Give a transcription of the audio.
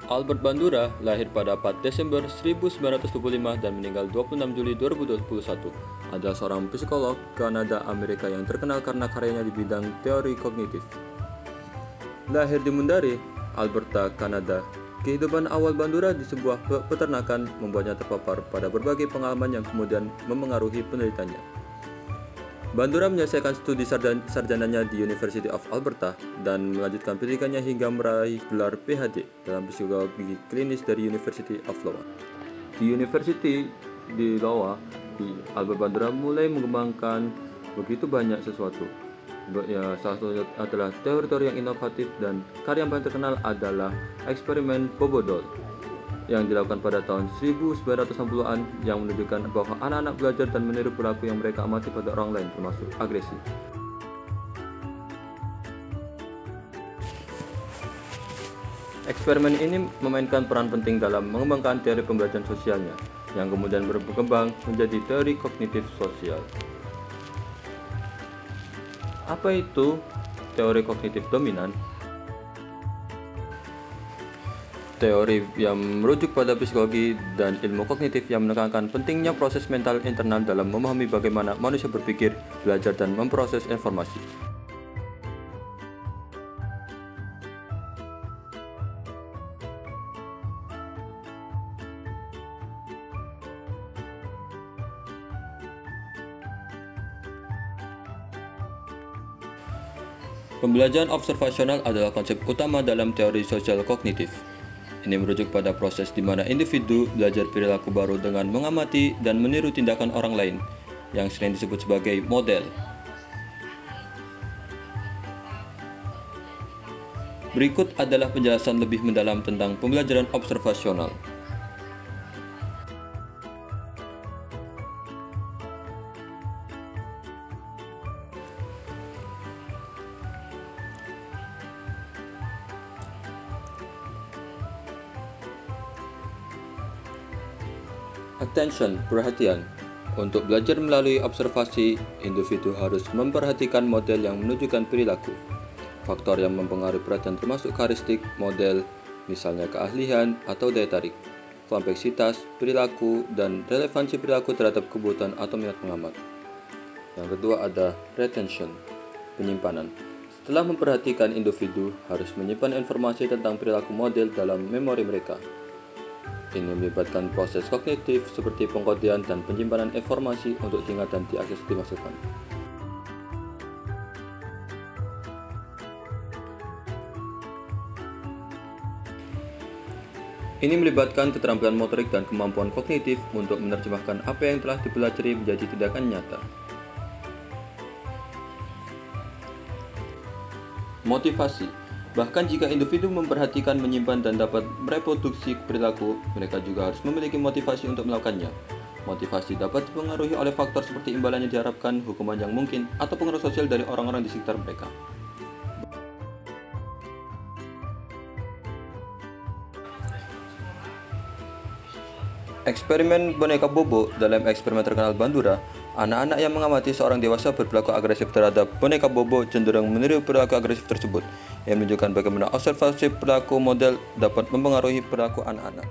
Albert Bandura lahir pada 4 Desember 1925 dan meninggal 26 Juli 2021. Adalah seorang psikolog Kanada Amerika yang terkenal karena karyanya di bidang teori kognitif. Lahir di Mundari, Alberta, Kanada. Kehidupan awal Bandura di sebuah peternakan membuatnya terpapar pada berbagai pengalaman yang kemudian memengaruhi penelitiannya. Bandura menyelesaikan studi sarjananya di University of Alberta dan melanjutkan pendidikannya hingga meraih gelar PhD dalam psikologi klinis dari University of Iowa. Di University di Iowa, Albert Bandura mulai mengembangkan begitu banyak sesuatu. Salah satunya adalah teori-teori yang inovatif dan karya yang paling terkenal adalah eksperimen Bobo Doll yang dilakukan pada tahun 1960-an yang menunjukkan bahwa anak-anak belajar dan meniru perilaku yang mereka amati pada orang lain, termasuk agresi. Eksperimen ini memainkan peran penting dalam mengembangkan teori pembelajaran sosialnya, yang kemudian berkembang menjadi teori kognitif sosial. Apa itu teori kognitif dominan? Teori yang merujuk pada psikologi dan ilmu kognitif yang menekankan pentingnya proses mental internal dalam memahami bagaimana manusia berpikir, belajar, dan memproses informasi. Pembelajaran observasional adalah konsep utama dalam teori sosial kognitif. Ini merujuk pada proses di mana individu belajar perilaku baru dengan mengamati dan meniru tindakan orang lain, yang sering disebut sebagai model. Berikut adalah penjelasan lebih mendalam tentang pembelajaran observasional. Attention, perhatian. Untuk belajar melalui observasi, individu harus memperhatikan model yang menunjukkan perilaku. Faktor yang mempengaruhi perhatian termasuk karakteristik model, misalnya keahlian atau daya tarik, kompleksitas perilaku, dan relevansi perilaku terhadap kebutuhan atau minat pengamat. Yang kedua ada retention, penyimpanan. Setelah memperhatikan, individu harus menyimpan informasi tentang perilaku model dalam memori mereka. Ini melibatkan proses kognitif seperti pengkodean dan penyimpanan informasi untuk diingat dan diakses di masa depan. Ini melibatkan keterampilan motorik dan kemampuan kognitif untuk menerjemahkan apa yang telah dipelajari menjadi tindakan nyata. Motivasi. Bahkan jika individu memperhatikan, menyimpan, dan dapat mereproduksi perilaku, mereka juga harus memiliki motivasi untuk melakukannya. Motivasi dapat dipengaruhi oleh faktor seperti imbalan yang diharapkan, hukuman yang mungkin, atau pengaruh sosial dari orang-orang di sekitar mereka. Eksperimen boneka Bobo. Dalam eksperimen terkenal Bandura, anak-anak yang mengamati seorang dewasa berperilaku agresif terhadap boneka Bobo cenderung meniru perilaku agresif tersebut, yang menunjukkan bagaimana observasi perilaku model dapat mempengaruhi perilaku anak-anak.